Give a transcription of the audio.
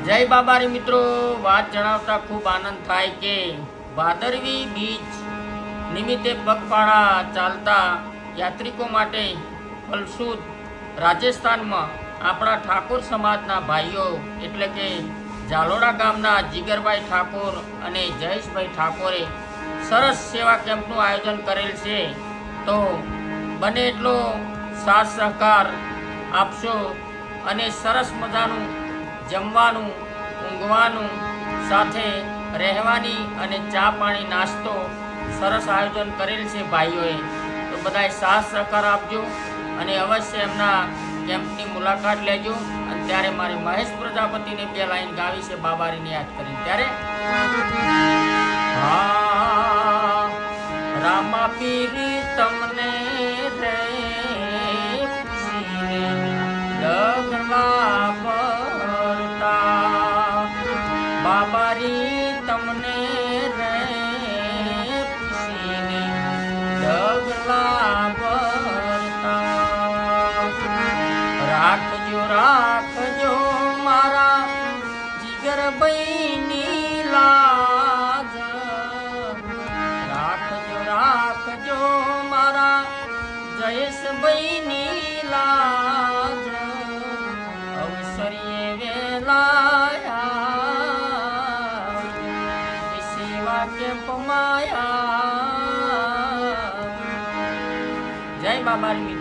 જય બાબારી મિત્રો, વાત જણાવતા ખૂબ આનંદ થાય કે ભાદરવી બીજ નિમિત્તે પગપાળા ચાલતા યાત્રિકો માટે ફલસુદ રાજસ્થાનમાં આપણા ઠાકોર સમાજના ભાઈઓ એટલે કે ઝાલોડા ગામના જીગરભાઈ ઠાકોર અને જયેશભાઈ ઠાકોરે સરસ સેવા કેમ્પનું આયોજન કરેલ છે. તો બને એટલો સાથ સહકાર આપશો અને સરસ મજાનું જમવાનું, ઊંઘવાનું, સાથે રહેવાની અને ચા પાણી નાસ્તો સરસ આયોજન કરેલ છે ભાઈઓએ. તો બધાએ સાથ સહકાર આપજો અને અવશ્ય એમના કેમ્પની મુલાકાત લેજો. અને ત્યારે મારે મહેશ પ્રજાપતિને બે લાઈન ગાવી છે બાબારીને યાદ કરીને. ત્યારે રામા પીર તમને રે પૂછીને ડગલા ભરતા, બાબારી તમને રે પૂછીને ડગલા ભરતા. રાખજો રાખજો મારા જીગરભાઈની લાજ, રાખજો મારા જયેશભાઈની લાજ. અવસરીએ વેલાયા સેવા કેમ્પ માયા. જય બાબારી.